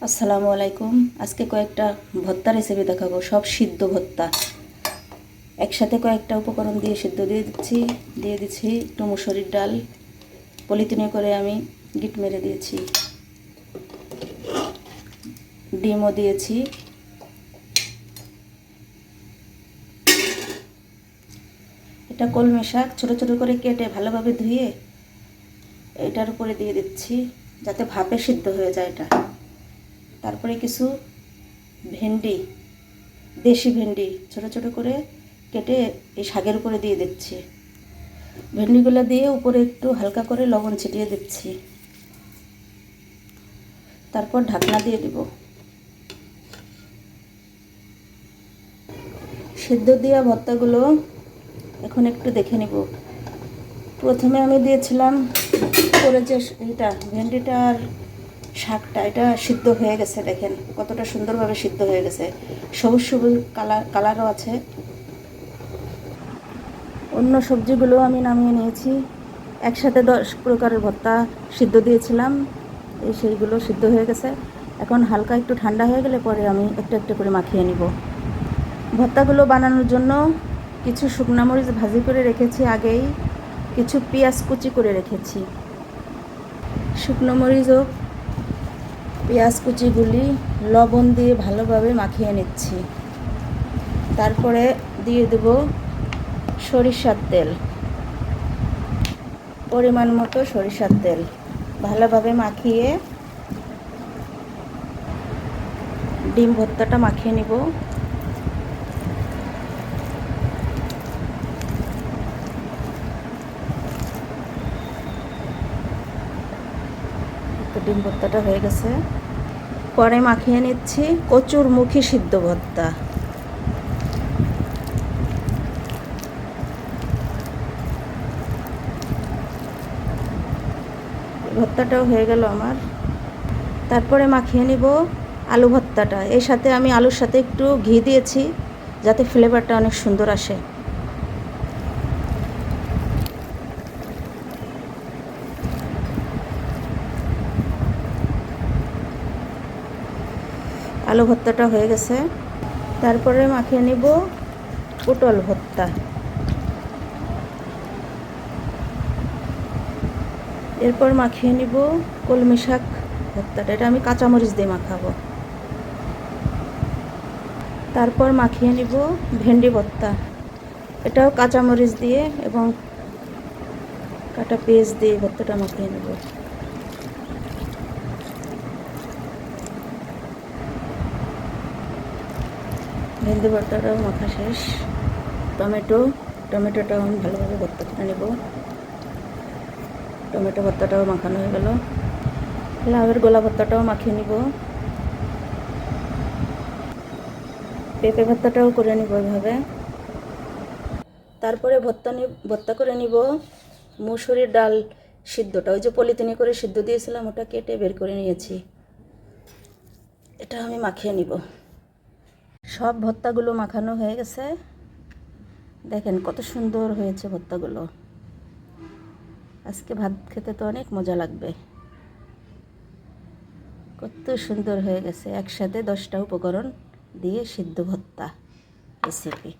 আসসালামু আলাইকুম। আজকে কয়েকটা ভর্তা রেসিপি দেখাবো, সব সিদ্ধ ভর্তা। একসাথে কয়েকটা উপকরণ দিয়ে সিদ্ধ দিয়ে দিচ্ছি একটু মুসুরির ডাল, পলিথিনে করে আমি গিট মেরে দিয়েছি, ডিমও দিয়েছি, এটা কলমি শাক ছোটো ছোটো করে কেটে ভালোভাবে ধুয়ে এটার উপরে দিয়ে দিচ্ছি যাতে ভাপে সিদ্ধ হয়ে যায় এটা। তারপরে কিছু ভেন্ডি, দেশি ভেন্ডি ছোটো ছোটো করে কেটে এই শাকের উপরে দিয়ে দিচ্ছি। ভেন্ডিগুলো দিয়ে উপরে একটু হালকা করে লবণ ছিটিয়ে দিচ্ছি, তারপর ঢাকনা দিয়ে দেব। সিদ্ধ দেওয়া ভর্তাগুলো এখন একটু দেখে নেব। প্রথমে আমি দিয়েছিলাম করে যে এটা ভেন্ডিটা আর শাকটা, এটা সিদ্ধ হয়ে গেছে, দেখেন কতটা সুন্দরভাবে সিদ্ধ হয়ে গেছে, সবুজ সবুজ কালারও আছে। অন্য সবজিগুলো আমি নামিয়ে নিয়েছি, একসাথে 10 প্রকারের ভর্তা সিদ্ধ দিয়েছিলাম, সেইগুলো সিদ্ধ হয়ে গেছে। এখন হালকা একটু ঠান্ডা হয়ে গেলে পরে আমি একটা একটা করে মাখিয়ে নিব। ভর্তাগুলো বানানোর জন্য কিছু শুকনো মরিচ ভাজি করে রেখেছি আগেই, কিছু পেঁয়াজ কুচি করে রেখেছি। শুকনো মরিচ ও পেঁয়াজ কুচিগুলি লবণ দিয়ে ভালোভাবে মাখিয়ে নিচ্ছি। তারপরে দিয়ে দেব সরিষার তেল, পরিমাণ মতো সরিষার তেল ভালোভাবে মাখিয়ে ডিম ভর্তাটা মাখিয়ে নিব। ডিম ভর্তাটা হয়ে গেছে, পরে মাখিয়ে নিচ্ছি কচুরমুখী সিদ্ধ ভর্তা। ভর্তাটাও হয়ে গেল আমার। তারপরে মাখিয়ে নিব আলু ভর্তাটা। এর সাথে আমি আলুর সাথে একটু ঘি দিয়েছি যাতে ফ্লেভারটা অনেক সুন্দর আসে। আলু ভর্তাটা হয়ে গেছে, তারপরে মাখিয়ে নিব পটল ভর্তা। এরপর মাখিয়ে নিব কলমি শাক ভর্তাটা, এটা আমি কাঁচামরিচ দিয়ে মাখাবো। তারপর মাখিয়ে নিব ভেন্ডি ভর্তা, এটাও কাঁচামরিচ দিয়ে এবং কাটা পেঁয়াজ দিয়ে ভর্তাটা মাখিয়ে নেব। ভেন্ডি ভর্তাটাও মাখা শেষ। টমেটোটাও আমি ভালোভাবে ভর্তা করে নেব। টমেটো ভর্তাটাও মাখানো হয়ে গেল। লাউয়ের গোলা ভর্তাটাও মাখিয়ে নিব। পেঁপে ভর্তাটাও করে নিব এভাবে। তারপরে ভর্তা করে নিব মুসুরির ডাল সিদ্ধটা, ওই যে পলিথিনে করে সিদ্ধ দিয়েছিলাম ওটা কেটে বের করে নিয়েছি, এটা আমি মাখিয়ে নিব। সব ভর্তাগুলো মাখানো হয়ে গেছে, দেখেন কত সুন্দর হয়েছে ভর্তাগুলো। আজকে ভাত খেতে তো অনেক মজা লাগবে, কত সুন্দর হয়ে গেছে। একসাথে 10টা উপকরণ দিয়ে সিদ্ধ ভর্তা রেসিপি।